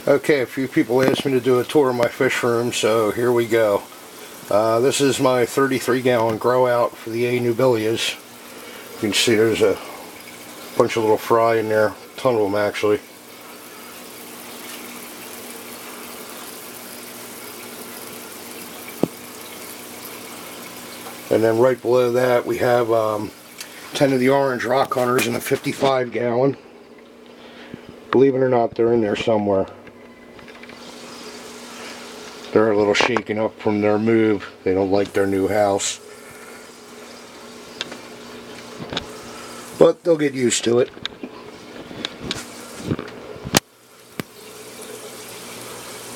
Okay, a few people asked me to do a tour of my fish room, so here we go. This is my 33-gallon grow out for the A. nubilias. You can see there's a bunch of little fry in there, a ton of them actually. And then right below that we have 10 of the orange rock hunters in a 55-gallon. Believe it or not, they're in there somewhere. They're a little shaken up from their move. They don't like their new house. But they'll get used to it.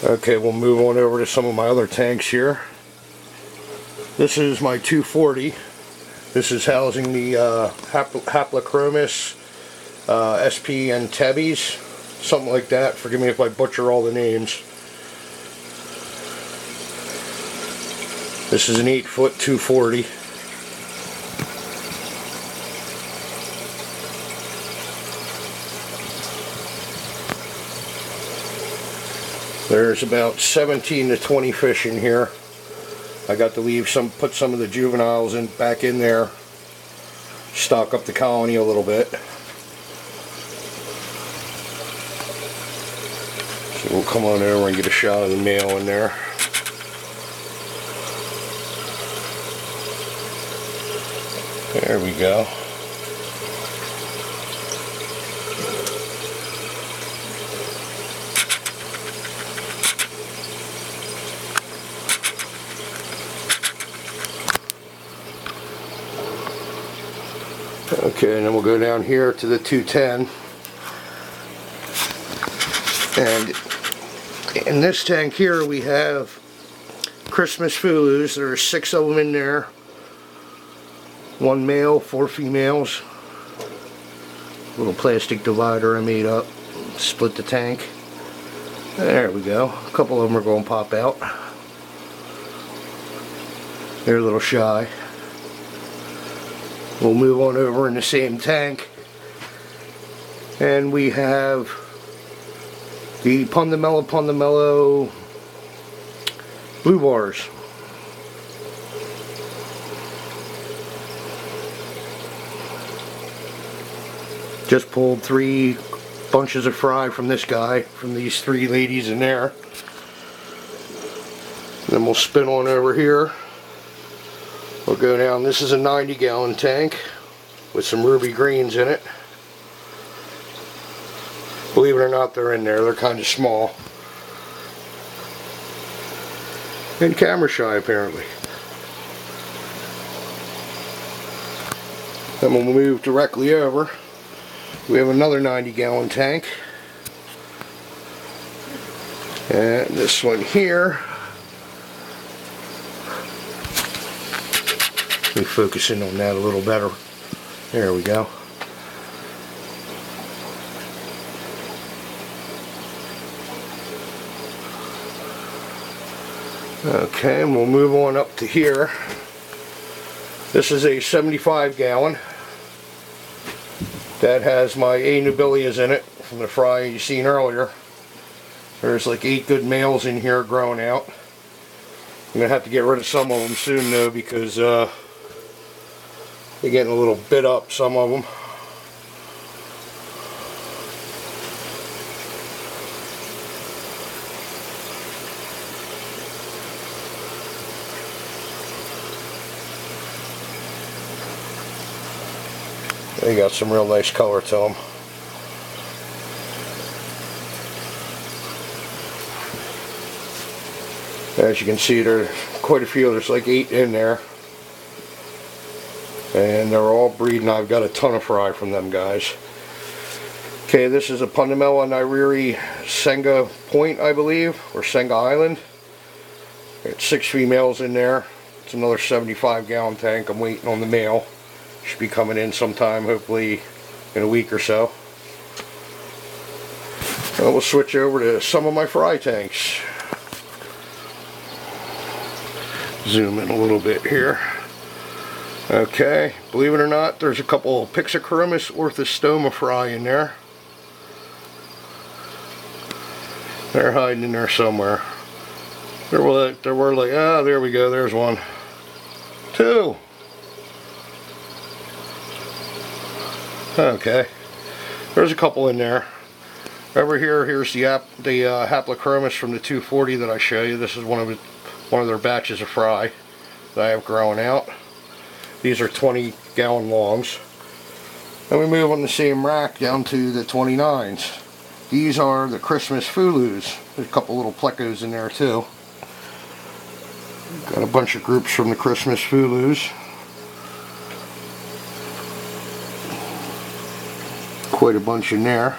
Okay, we'll move on over to some of my other tanks here. This is my 240. This is housing the Haplochromis, SP and Tebbies, something like that. Forgive me if I butcher all the names. This is an 8-foot 240. There's about 17 to 20 fish in here. I got to put some of the juveniles back in there, stock up the colony a little bit. So we'll come on over and get a shot of the male in there. There we go. Okay, and then we'll go down here to the 210. And in this tank here we have Christmas Fulus. There are 6 of them in there. 1 male, 4 females. Little plastic divider I made up. Split the tank. There we go. A couple of them are going to pop out. They're a little shy. We'll move on over in the same tank. And we have the Pundamello blue bars. Just pulled 3 bunches of fry from this guy, from these 3 ladies in there. Then we'll spin on over here. We'll go down. This is a 90-gallon tank with some ruby greens in it. Believe it or not, they're in there. They're kind of small. And camera shy, apparently. Then we'll move directly over. We have another 90-gallon tank. And this one here. Let me focus in on that a little better. There we go. Okay, and we'll move on up to here. This is a 75-gallon. That has my A. nubilias in it from the fry you seen earlier. There's like 8 good males in here growing out. I'm going to have to get rid of some of them soon though, because they're getting a little bit up, some of them. They got some real nice color to them. As you can see, there are quite a few. There's like 8 in there. And they're all breeding. I've got a ton of fry from them guys. Okay, this is a Pundamello Nairiri Senga Point, I believe, or Senga Island. Got 6 females in there. It's another 75-gallon tank. I'm waiting on the male. Should be coming in sometime, hopefully in a week or so. And we'll switch over to some of my fry tanks. Zoom in a little bit here. Okay, believe it or not, there's a couple Pixochromis orthostoma fry in there. They're hiding in there somewhere. There were like, ah, there we go, there's one. Two. Okay. There's a couple in there. Over here, here's the Haplochromis from the 240 that I show you. This is one of their batches of fry that I have growing out. These are 20-gallon longs. And we move on the same rack down to the 29s. These are the Christmas Fulus. There's a couple little plecos in there too. Got a bunch of groups from the Christmas Fulus. Quite a bunch in there.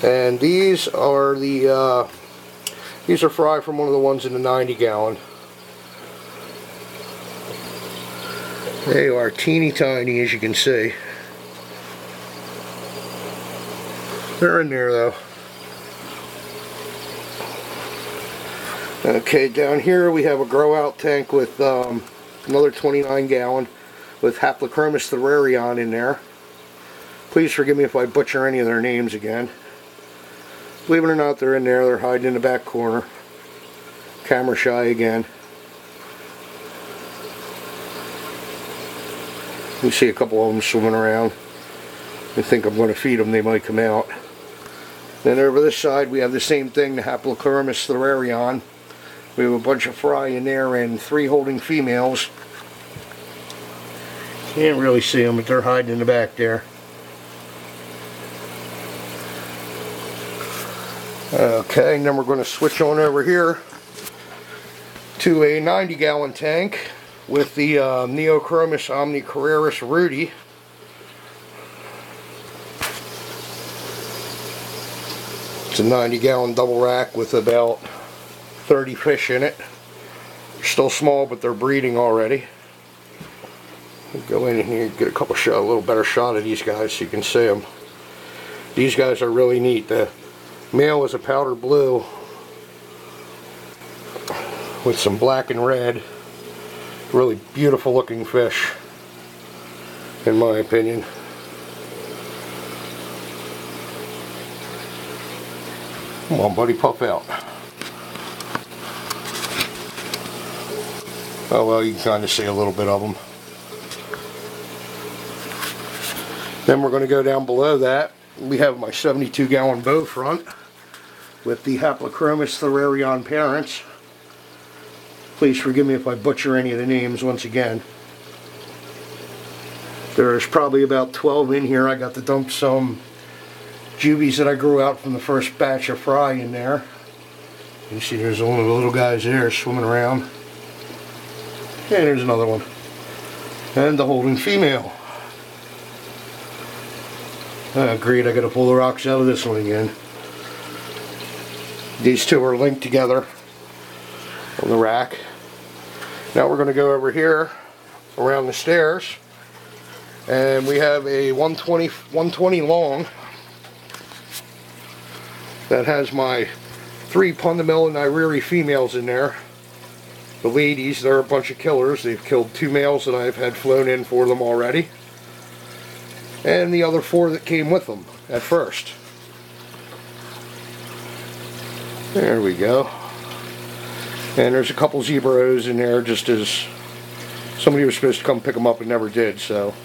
And these are fry from one of the ones in the 90-gallon. They are teeny tiny, as you can see. They're in there though. Okay, down here we have a grow out tank with another 29-gallon with Haplochromis thorarion in there. Please forgive me if I butcher any of their names again. Believe it or not, they're in there. They're hiding in the back corner. Camera shy again. You see a couple of them swimming around. I think I'm going to feed them. They might come out. Then over this side we have the same thing, the Haplochromis thorarion. We have a bunch of fry in there and 3 holding females. Can't really see them, but they're hiding in the back there. Okay, and then we're going to switch on over here to a 90-gallon tank with the Neochromis omnicarieris rudi. It's a 90-gallon double rack with about 30 fish in it. They're still small, but they're breeding already. Go in here and get a little better shot of these guys so you can see them. These guys are really neat. The male is a powder blue with some black and red. Really beautiful looking fish, in my opinion. Come on, buddy, puff out. Oh well, you can kind of see a little bit of them. Then we're going to go down below that. We have my 72-gallon bow front with the Haplochromis thorarion parents. Please forgive me if I butcher any of the names once again. There's probably about 12 in here. I got to dump some juvies that I grew out from the first batch of fry in there. You see there's one of the little guys there swimming around. And there's another one. And the holding female. Great, I gotta pull the rocks out of this one again. These two are linked together on the rack. Now we're going to go over here around the stairs, and we have a 120 long that has my 3 Pundamella nairiri females in there. The ladies, they're a bunch of killers. They've killed 2 males that I've had flown in for them already, and the other 4 that came with them at first. There we go. And there's a couple zebras in there, just as somebody was supposed to come pick them up and never did, so.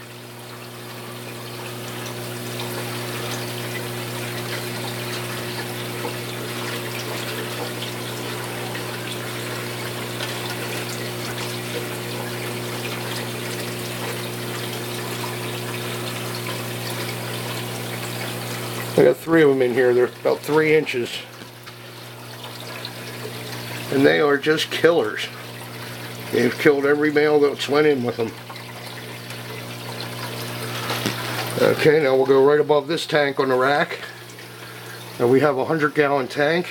I got 3 of them in here. They're about 3 inches. And they are just killers. They've killed every male that's went in with them. Okay, now we'll go right above this tank on the rack. And we have a 100-gallon tank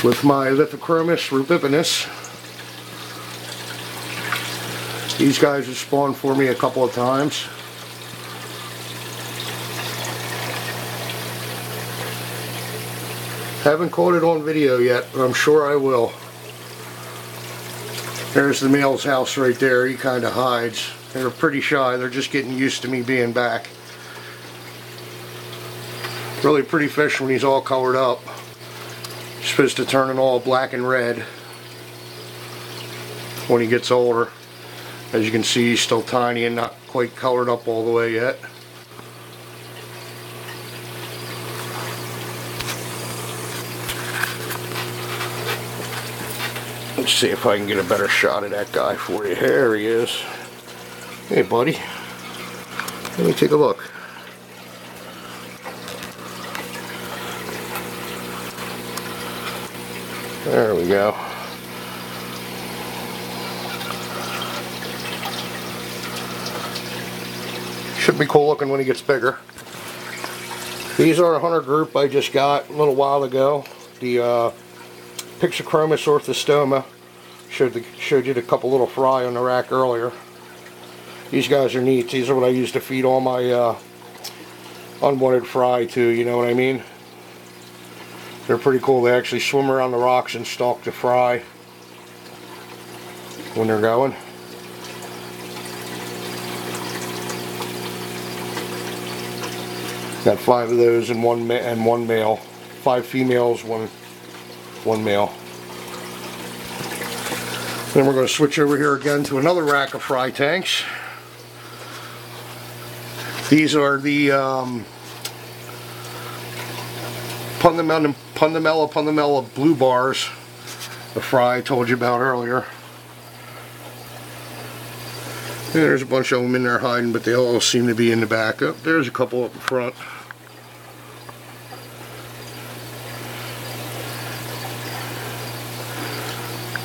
with my Lithochromis rubipinus. These guys have spawned for me a couple of times. Haven't caught it on video yet, but I'm sure I will. There's the male's house right there. He kind of hides. They're pretty shy. They're just getting used to me being back. Really pretty fish when he's all colored up. He's supposed to turn it all black and red when he gets older. As you can see, he's still tiny and not quite colored up all the way yet. Let's see if I can get a better shot of that guy for you. There he is. Hey buddy, let me take a look. There we go. Should be cool looking when he gets bigger. These are a hunter group I just got a little while ago. The Pixochromis orthostoma. Showed you a couple little fry on the rack earlier. These guys are neat. These are what I use to feed all my unwanted fry to, you know what I mean? They're pretty cool. They actually swim around the rocks and stalk the fry when they're going. Got 5 of those and one male. 5 females, one male. Then we're going to switch over here again to another rack of fry tanks. These are the Pundamella blue bars, the fry I told you about earlier. Yeah, there's a bunch of them in there hiding, but they all seem to be in the back. Oh, there's a couple up in front.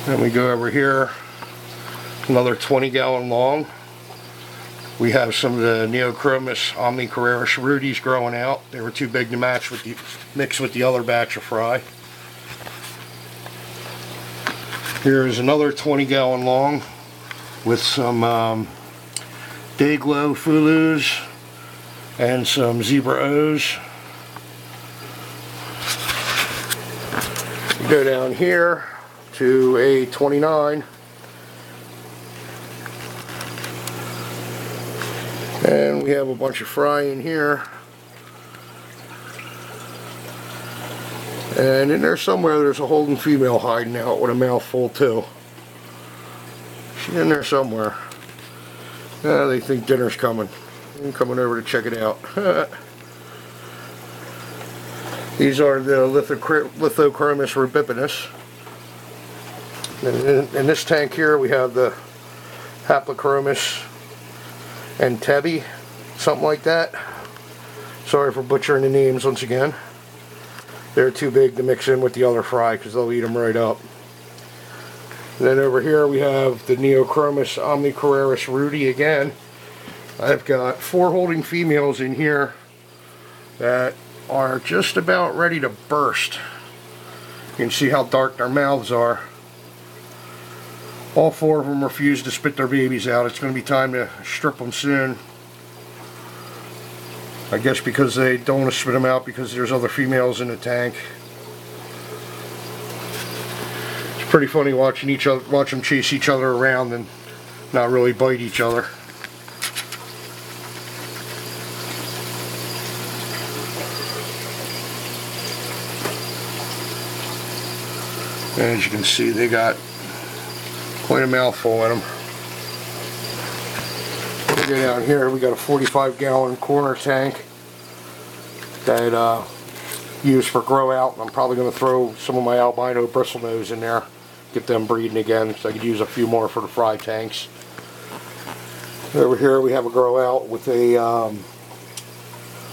Then we go over here, another 20-gallon long. We have some of the Neochromis omnicarraris rudies growing out. They were too big to mix with the other batch of fry. Here's another 20-gallon long with some Dayglow Fulus and some Zebra O's. We go down here to a 29. And we have a bunch of fry in here. And in there somewhere there's a holding female hiding out with a mouthful too. She's in there somewhere. They think dinner's coming. I'm coming over to check it out. These are the Lithochromis rubipinus. In this tank here we have the Haplochromis and Tebi, something like that. Sorry for butchering the names once again. They're too big to mix in with the other fry because they'll eat them right up. And then over here we have the Neochromis omnicarraris rudi again. I've got 4 holding females in here that are just about ready to burst. You can see how dark their mouths are. All 4 of them refuse to spit their babies out. It's going to be time to strip them soon. I guess because they don't want to spit them out because there's other females in the tank. It's pretty funny watching them chase each other around and not really bite each other. As you can see, they got quite a mouthful in them. We go down here, we got a 45-gallon corner tank that used for grow out. I'm probably going to throw some of my albino bristlenose in there, get them breeding again, so I could use a few more for the fry tanks. Over here we have a grow out with a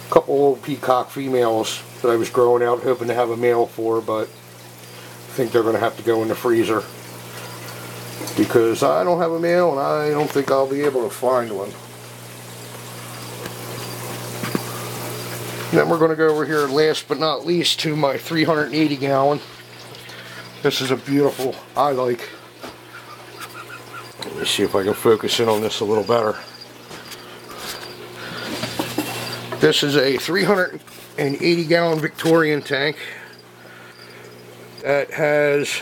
couple old peacock females that I was growing out, hoping to have a male for, but I think they're going to have to go in the freezer because I don't have a male and I don't think I'll be able to find one. And then we're going to go over here last but not least to my 380-gallon. This is a beautiful, I like. Let me see if I can focus in on this a little better. This is a 380-gallon Victorian tank that has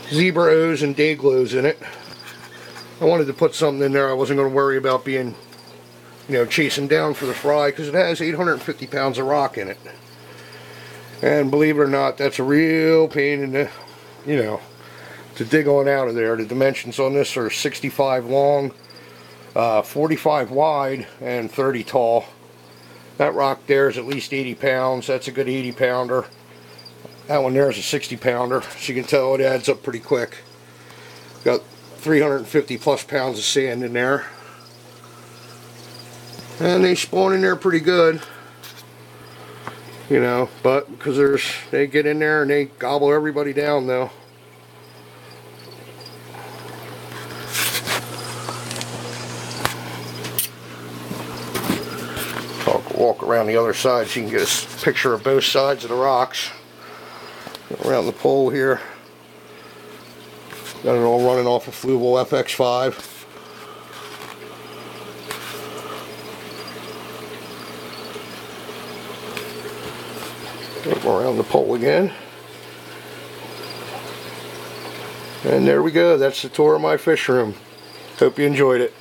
Zebra O's and Dayglows in it. I wanted to put something in there I wasn't going to worry about being you know, chasing down for the fry, because it has 850 pounds of rock in it. And believe it or not, that's a real pain in the, you know, to dig on out of there. The dimensions on this are 65 long, 45 wide, and 30 tall. That rock there is at least 80 pounds. That's a good 80 pounder. That one there is a 60 pounder. So you can tell it adds up pretty quick. Got 350 plus pounds of sand in there. And they spawn in there pretty good. You know, but because they get in there and they gobble everybody down though. I'll walk around the other side so you can get a picture of both sides of the rocks. Around the pole here. Got it all running off a Fluval FX5. Go around the pole again. And there we go. That's the tour of my fish room. Hope you enjoyed it.